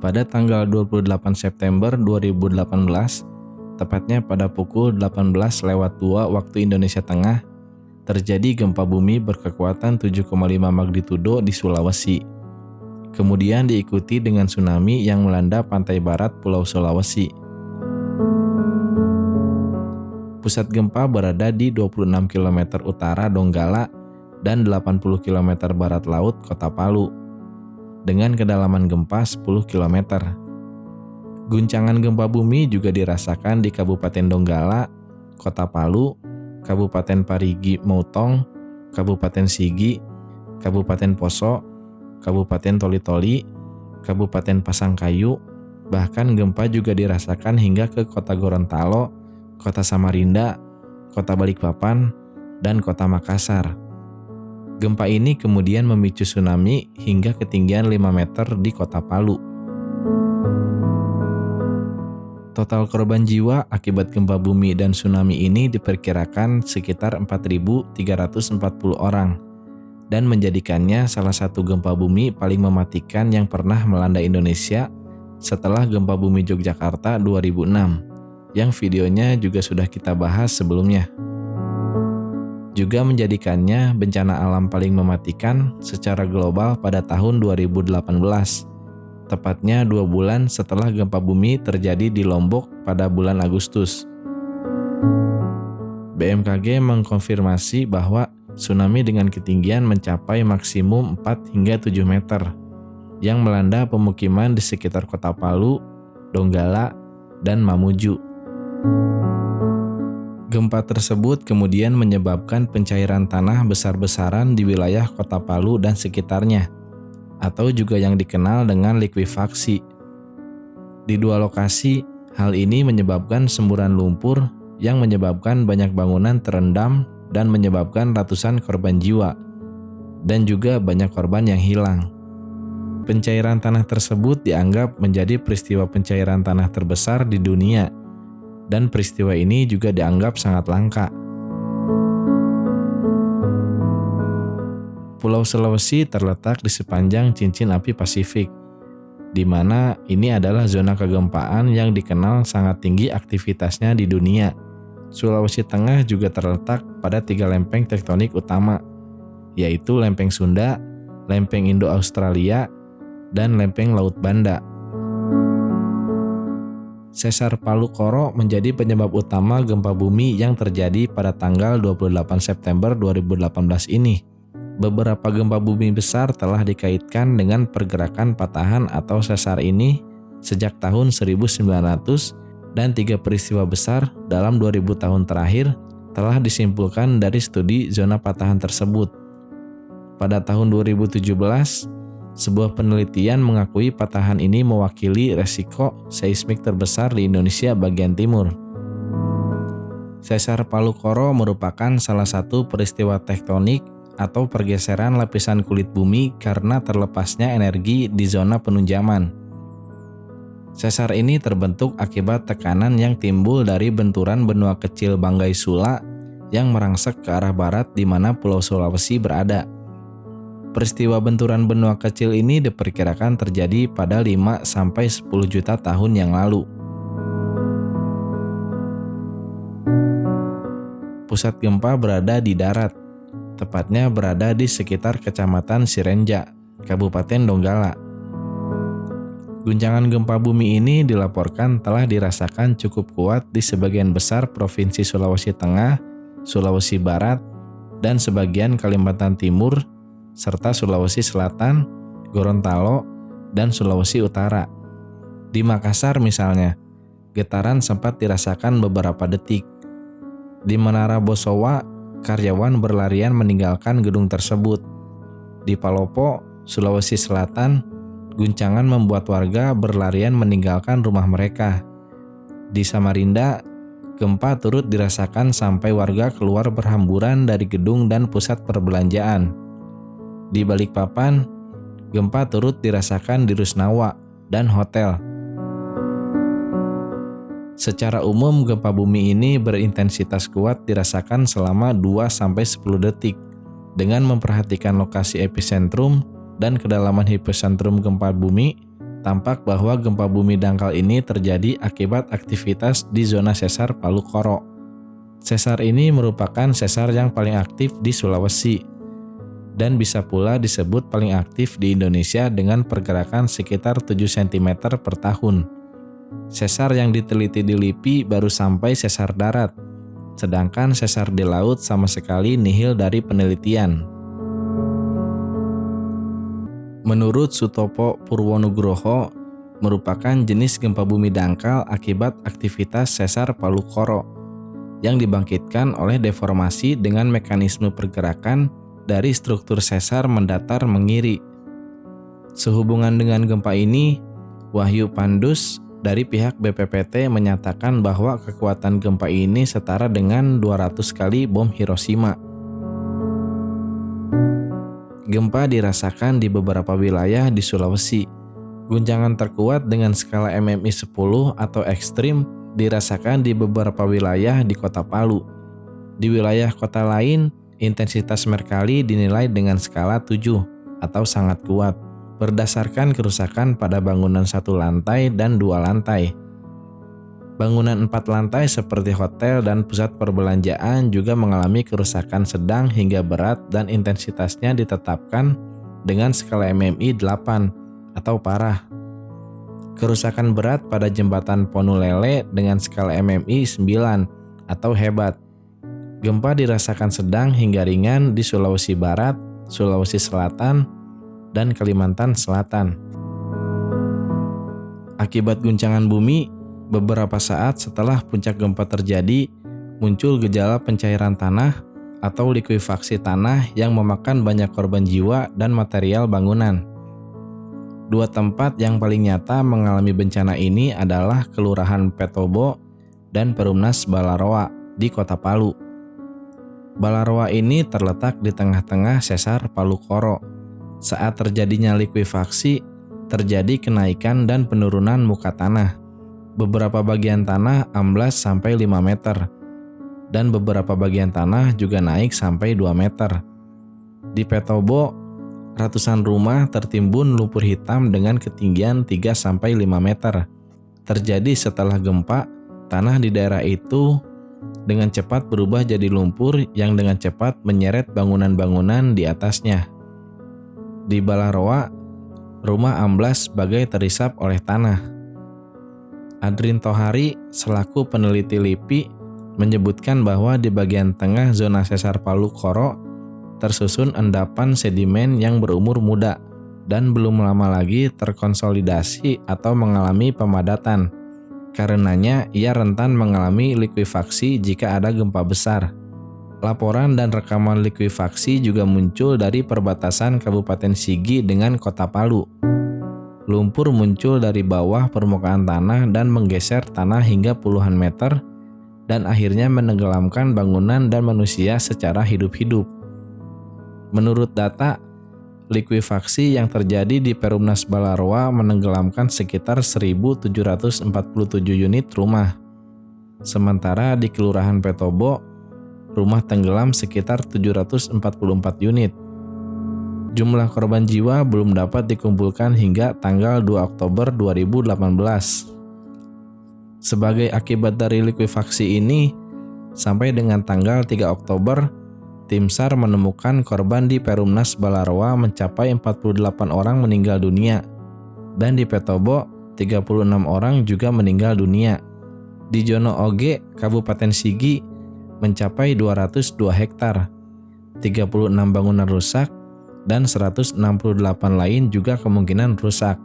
Pada tanggal 28 September 2018, tepatnya pada pukul 18:02 waktu Indonesia Tengah, terjadi gempa bumi berkekuatan 7,5 magnitudo di Sulawesi. Kemudian diikuti dengan tsunami yang melanda pantai barat Pulau Sulawesi. Pusat gempa berada di 26 km utara Donggala dan 80 km barat laut Kota Palu, dengan kedalaman gempa 10 km. Guncangan gempa bumi juga dirasakan di Kabupaten Donggala, Kota Palu, Kabupaten Parigi Motong, Kabupaten Sigi, Kabupaten Poso, Kabupaten Toli-Toli, Kabupaten Pasangkayu, bahkan gempa juga dirasakan hingga ke Kota Gorontalo, Kota Samarinda, Kota Balikpapan, dan Kota Makassar. Gempa ini kemudian memicu tsunami hingga ketinggian 5 meter di Kota Palu. Total korban jiwa akibat gempa bumi dan tsunami ini diperkirakan sekitar 4.340 orang dan menjadikannya salah satu gempa bumi paling mematikan yang pernah melanda Indonesia setelah gempa bumi Yogyakarta 2006, yang videonya juga sudah kita bahas sebelumnya. Juga menjadikannya bencana alam paling mematikan secara global pada tahun 2018, tepatnya 2 bulan setelah gempa bumi terjadi di Lombok pada bulan Agustus. BMKG mengkonfirmasi bahwa tsunami dengan ketinggian mencapai maksimum 4 hingga 7 meter yang melanda pemukiman di sekitar Kota Palu, Donggala, dan Mamuju. Gempa tersebut kemudian menyebabkan pencairan tanah besar-besaran di wilayah Kota Palu dan sekitarnya, atau juga yang dikenal dengan likuifaksi. Di 2 lokasi, hal ini menyebabkan semburan lumpur yang menyebabkan banyak bangunan terendam dan menyebabkan ratusan korban jiwa, dan juga banyak korban yang hilang. Pencairan tanah tersebut dianggap menjadi peristiwa pencairan tanah terbesar di dunia, dan peristiwa ini juga dianggap sangat langka. Pulau Sulawesi terletak di sepanjang cincin api Pasifik, di mana ini adalah zona kegempaan yang dikenal sangat tinggi aktivitasnya di dunia. Sulawesi Tengah juga terletak pada 3 lempeng tektonik utama, yaitu lempeng Sunda, lempeng Indo-Australia, dan lempeng Laut Banda. Sesar Palu Koro menjadi penyebab utama gempa bumi yang terjadi pada tanggal 28 September 2018 ini. Beberapa gempa bumi besar telah dikaitkan dengan pergerakan patahan atau sesar ini sejak tahun 1900, dan 3 peristiwa besar dalam 2000 tahun terakhir telah disimpulkan dari studi zona patahan tersebut. Pada tahun 2017, sebuah penelitian mengakui patahan ini mewakili resiko seismik terbesar di Indonesia bagian timur. Sesar Palu Koro merupakan salah satu peristiwa tektonik atau pergeseran lapisan kulit bumi karena terlepasnya energi di zona penunjaman. Sesar ini terbentuk akibat tekanan yang timbul dari benturan benua kecil Banggai Sula yang merangsek ke arah barat di mana Pulau Sulawesi berada. Peristiwa benturan benua kecil ini diperkirakan terjadi pada 5-10 juta tahun yang lalu. Pusat gempa berada di darat, tepatnya berada di sekitar Kecamatan Sirenja, Kabupaten Donggala. Guncangan gempa bumi ini dilaporkan telah dirasakan cukup kuat di sebagian besar Provinsi Sulawesi Tengah, Sulawesi Barat, dan sebagian Kalimantan Timur, serta Sulawesi Selatan, Gorontalo, dan Sulawesi Utara. Di Makassar misalnya, getaran sempat dirasakan beberapa detik. Di Menara Bosowa, karyawan berlarian meninggalkan gedung tersebut. Di Palopo, Sulawesi Selatan, guncangan membuat warga berlarian meninggalkan rumah mereka. Di Samarinda, gempa turut dirasakan sampai warga keluar berhamburan dari gedung dan pusat perbelanjaan. Di Balikpapan, gempa turut dirasakan di Rusnawa dan hotel. Secara umum, gempa bumi ini berintensitas kuat dirasakan selama 2-10 detik. Dengan memperhatikan lokasi epicentrum dan kedalaman hipocentrum gempa bumi, tampak bahwa gempa bumi dangkal ini terjadi akibat aktivitas di zona sesar Palu Koro. Sesar ini merupakan sesar yang paling aktif di Sulawesi dan bisa pula disebut paling aktif di Indonesia dengan pergerakan sekitar 7 cm per tahun. Sesar yang diteliti di LIPI baru sampai sesar darat, sedangkan sesar di laut sama sekali nihil dari penelitian. Menurut Sutopo Purwonugroho, merupakan jenis gempa bumi dangkal akibat aktivitas sesar Palu Koro yang dibangkitkan oleh deformasi dengan mekanisme pergerakan dari struktur sesar mendatar mengiri. Sehubungan dengan gempa ini, Wahyu Pandus dari pihak BPPT menyatakan bahwa kekuatan gempa ini setara dengan 200 kali bom Hiroshima. Gempa dirasakan di beberapa wilayah di Sulawesi. Guncangan terkuat dengan skala MMI 10 atau ekstrim dirasakan di beberapa wilayah di Kota Palu. Di wilayah kota lain, intensitas Mercalli dinilai dengan skala 7 atau sangat kuat, berdasarkan kerusakan pada bangunan 1 lantai dan 2 lantai. Bangunan 4 lantai seperti hotel dan pusat perbelanjaan juga mengalami kerusakan sedang hingga berat dan intensitasnya ditetapkan dengan skala MMI 8 atau parah. Kerusakan berat pada jembatan Ponulele dengan skala MMI 9 atau hebat. Gempa dirasakan sedang hingga ringan di Sulawesi Barat, Sulawesi Selatan, dan Kalimantan Selatan. Akibat guncangan bumi, beberapa saat setelah puncak gempa terjadi, muncul gejala pencairan tanah atau likuifaksi tanah yang memakan banyak korban jiwa dan material bangunan. 2 tempat yang paling nyata mengalami bencana ini adalah Kelurahan Petobo dan Perumnas Balaroa di Kota Palu. Balaroa ini terletak di tengah-tengah sesar Palu Koro. Saat terjadinya likuifaksi, terjadi kenaikan dan penurunan muka tanah. Beberapa bagian tanah amblas sampai 5 meter, dan beberapa bagian tanah juga naik sampai 2 meter. Di Petobo, ratusan rumah tertimbun lumpur hitam dengan ketinggian 3-5 meter. Terjadi setelah gempa, tanah di daerah itu dengan cepat berubah jadi lumpur yang dengan cepat menyeret bangunan-bangunan di atasnya. Di Balaroa, rumah amblas bagai terisap oleh tanah. Adrin Tohari selaku peneliti LIPI menyebutkan bahwa di bagian tengah zona sesar Palu Koro tersusun endapan sedimen yang berumur muda dan belum lama lagi terkonsolidasi atau mengalami pemadatan. Karenanya ia rentan mengalami likuifaksi jika ada gempa besar. Laporan dan rekaman likuifaksi juga muncul dari perbatasan Kabupaten Sigi dengan Kota Palu. Lumpur muncul dari bawah permukaan tanah dan menggeser tanah hingga puluhan meter dan akhirnya menenggelamkan bangunan dan manusia secara hidup-hidup. Menurut data, likuifaksi yang terjadi di Perumnas Balaroa menenggelamkan sekitar 1.747 unit rumah. Sementara di Kelurahan Petobo, rumah tenggelam sekitar 744 unit. Jumlah korban jiwa belum dapat dikumpulkan hingga tanggal 2 Oktober 2018. Sebagai akibat dari likuifaksi ini, sampai dengan tanggal 3 Oktober, Tim SAR menemukan korban di Perumnas Balaroa mencapai 48 orang meninggal dunia, dan di Petobo 36 orang juga meninggal dunia. Di Jono Oge, Kabupaten Sigi, mencapai 202 hektar, 36 bangunan rusak, dan 168 lain juga kemungkinan rusak.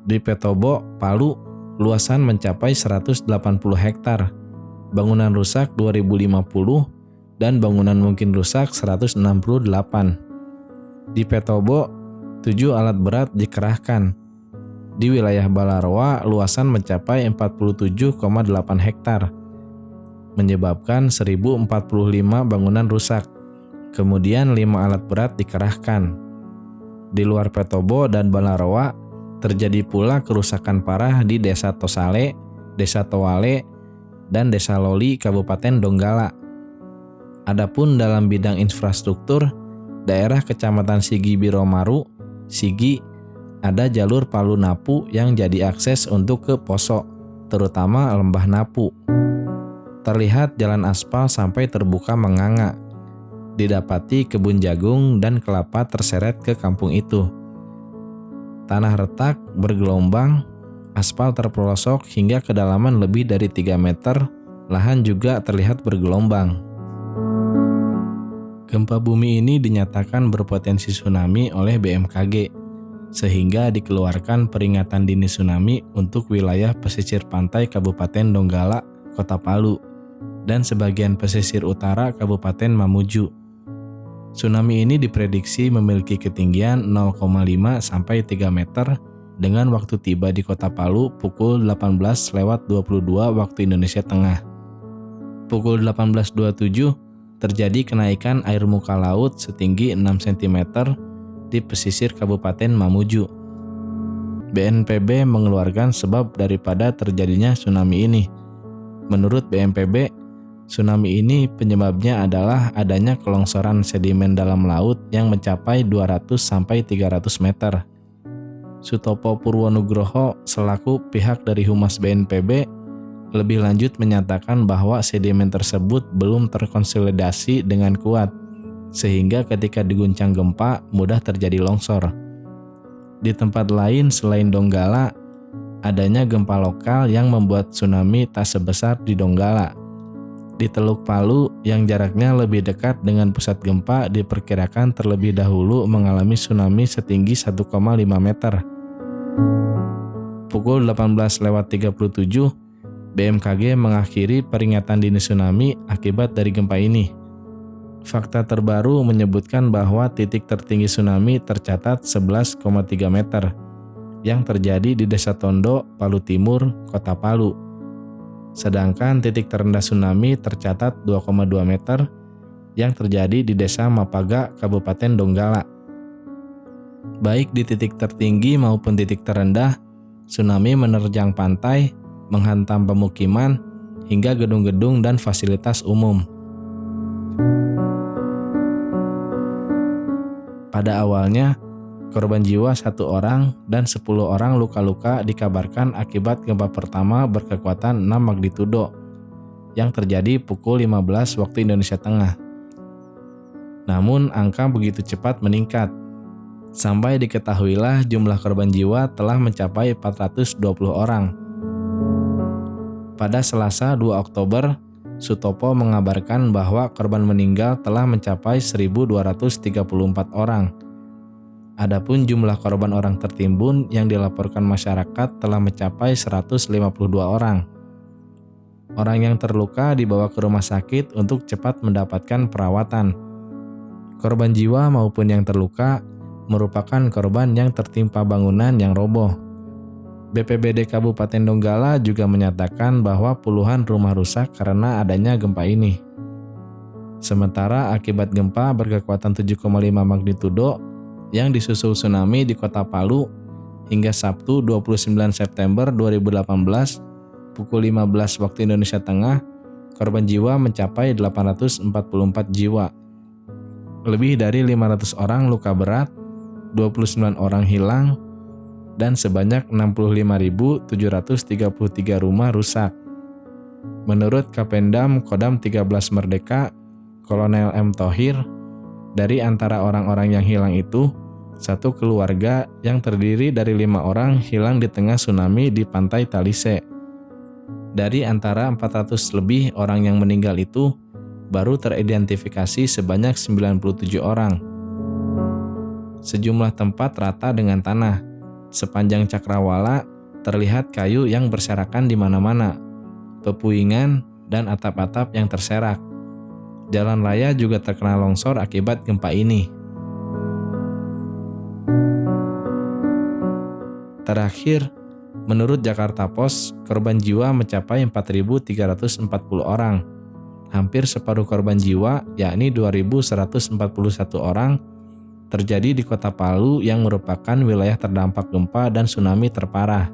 Di Petobo, Palu, luasan mencapai 180 hektar, bangunan rusak 2050, dan bangunan mungkin rusak 168. Di Petobo, 7 alat berat dikerahkan. Di wilayah Balaroa, luasan mencapai 47,8 hektar, menyebabkan 1.045 bangunan rusak. Kemudian 5 alat berat dikerahkan. Di luar Petobo dan Balaroa, terjadi pula kerusakan parah di Desa Tosale, Desa Towale, dan Desa Loli, Kabupaten Donggala. Adapun dalam bidang infrastruktur, daerah Kecamatan Sigi Biromaru, Sigi, ada jalur Palu Napu yang jadi akses untuk ke Poso, terutama Lembah Napu. Terlihat jalan aspal sampai terbuka menganga. Didapati kebun jagung dan kelapa terseret ke kampung itu. Tanah retak, bergelombang, aspal terpelosok hingga kedalaman lebih dari 3 meter, lahan juga terlihat bergelombang. Gempa bumi ini dinyatakan berpotensi tsunami oleh BMKG, sehingga dikeluarkan peringatan dini tsunami untuk wilayah pesisir pantai Kabupaten Donggala, Kota Palu, dan sebagian pesisir utara Kabupaten Mamuju. Tsunami ini diprediksi memiliki ketinggian 0,5 sampai 3 meter dengan waktu tiba di Kota Palu pukul 18.22 waktu Indonesia Tengah. Pukul 18.27 terjadi kenaikan air muka laut setinggi 6 cm di pesisir Kabupaten Mamuju. BNPB mengeluarkan sebab daripada terjadinya tsunami ini. Menurut BNPB, tsunami ini penyebabnya adalah adanya kelongsoran sedimen dalam laut yang mencapai 200-300 meter. Sutopo Purwonugroho selaku pihak dari Humas BNPB lebih lanjut menyatakan bahwa sedimen tersebut belum terkonsolidasi dengan kuat, sehingga ketika diguncang gempa mudah terjadi longsor. Di tempat lain selain Donggala, adanya gempa lokal yang membuat tsunami tak sebesar di Donggala. Di Teluk Palu yang jaraknya lebih dekat dengan pusat gempa diperkirakan terlebih dahulu mengalami tsunami setinggi 1,5 meter. Pukul 18.37, BMKG mengakhiri peringatan dini tsunami akibat dari gempa ini. Fakta terbaru menyebutkan bahwa titik tertinggi tsunami tercatat 11,3 meter yang terjadi di Desa Tondo, Palu Timur, Kota Palu. Sedangkan titik terendah tsunami tercatat 2,2 meter yang terjadi di Desa Mapaga, Kabupaten Donggala. Baik di titik tertinggi maupun titik terendah, tsunami menerjang pantai, menghantam pemukiman, hingga gedung-gedung dan fasilitas umum. Pada awalnya, korban jiwa 1 orang dan 10 orang luka-luka dikabarkan akibat gempa pertama berkekuatan 6 magnitudo yang terjadi pukul 15 waktu Indonesia Tengah. Namun angka begitu cepat meningkat, sampai diketahuilah jumlah korban jiwa telah mencapai 420 orang. Pada Selasa 2 Oktober, Sutopo mengabarkan bahwa korban meninggal telah mencapai 1.234 orang. Adapun jumlah korban orang tertimbun yang dilaporkan masyarakat telah mencapai 152 orang. Orang yang terluka dibawa ke rumah sakit untuk cepat mendapatkan perawatan. Korban jiwa maupun yang terluka merupakan korban yang tertimpa bangunan yang roboh. BPBD Kabupaten Donggala juga menyatakan bahwa puluhan rumah rusak karena adanya gempa ini. Sementara akibat gempa berkekuatan 7,5 magnitudo yang disusul tsunami di Kota Palu hingga Sabtu 29 September 2018 pukul 15 waktu Indonesia Tengah, korban jiwa mencapai 844 jiwa. Lebih dari 500 orang luka berat, 29 orang hilang, dan sebanyak 65.733 rumah rusak. Menurut Kapendam Kodam 13 Merdeka, Kolonel M. Thohir, dari antara orang-orang yang hilang itu, satu keluarga yang terdiri dari 5 orang hilang di tengah tsunami di pantai Talise. Dari antara 400 lebih orang yang meninggal itu, baru teridentifikasi sebanyak 97 orang. Sejumlah tempat rata dengan tanah. Sepanjang cakrawala terlihat kayu yang berserakan di mana-mana, pepuingan dan atap-atap yang terserak. Jalan raya juga terkena longsor akibat gempa ini. Terakhir, menurut Jakarta Post, korban jiwa mencapai 4.340 orang. Hampir separuh korban jiwa, yakni 2.141 orang, terjadi di Kota Palu yang merupakan wilayah terdampak gempa dan tsunami terparah.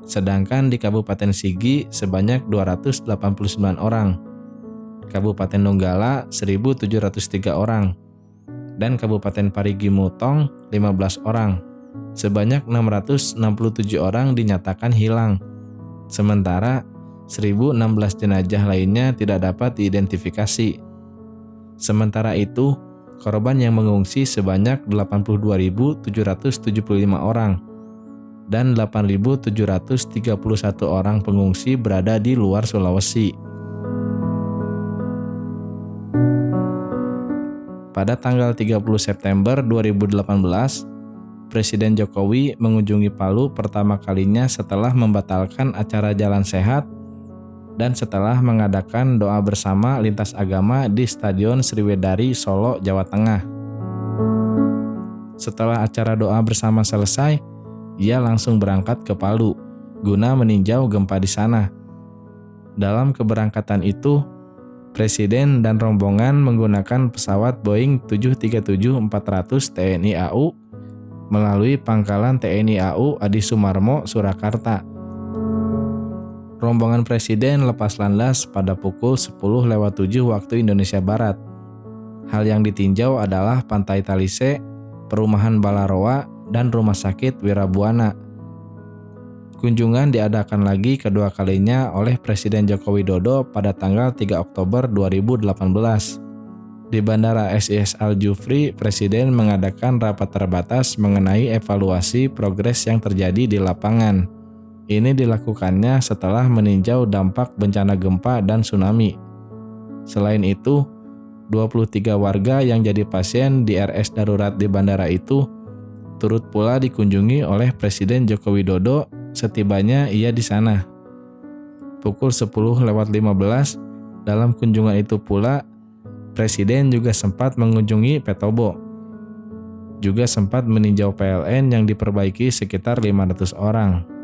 Sedangkan di Kabupaten Sigi sebanyak 289 orang, Kabupaten Donggala 1.703 orang, dan Kabupaten Parigi Mutong 15 orang. sebanyak 667 orang dinyatakan hilang, sementara 1.016 jenazah lainnya tidak dapat diidentifikasi. Sementara itu, korban yang mengungsi sebanyak 82.775 orang, dan 8.731 orang pengungsi berada di luar Sulawesi. Pada tanggal 30 September 2018, Presiden Jokowi mengunjungi Palu pertama kalinya setelah membatalkan acara Jalan Sehat dan setelah mengadakan doa bersama lintas agama di Stadion Sriwedari, Solo, Jawa Tengah. Setelah acara doa bersama selesai, ia langsung berangkat ke Palu guna meninjau gempa di sana. Dalam keberangkatan itu, Presiden dan rombongan menggunakan pesawat Boeing 737-400 TNI AU melalui pangkalan TNI AU Adi Sumarmo, Surakarta. Rombongan Presiden lepas landas pada pukul 10.07 waktu Indonesia Barat. Hal yang ditinjau adalah Pantai Talise, Perumahan Balaroa, dan Rumah Sakit Wirabuana. Kunjungan diadakan lagi kedua kalinya oleh Presiden Joko Widodo pada tanggal 3 Oktober 2018. Di Bandara SIS Al Jufri, Presiden mengadakan rapat terbatas mengenai evaluasi progres yang terjadi di lapangan. Ini dilakukannya setelah meninjau dampak bencana gempa dan tsunami. Selain itu, 23 warga yang jadi pasien di RS darurat di bandara itu turut pula dikunjungi oleh Presiden Joko Widodo setibanya ia di sana. Pukul 10.15 dalam kunjungan itu pula, Presiden juga sempat mengunjungi Petobo. Juga sempat meninjau PLN yang diperbaiki sekitar 500 orang.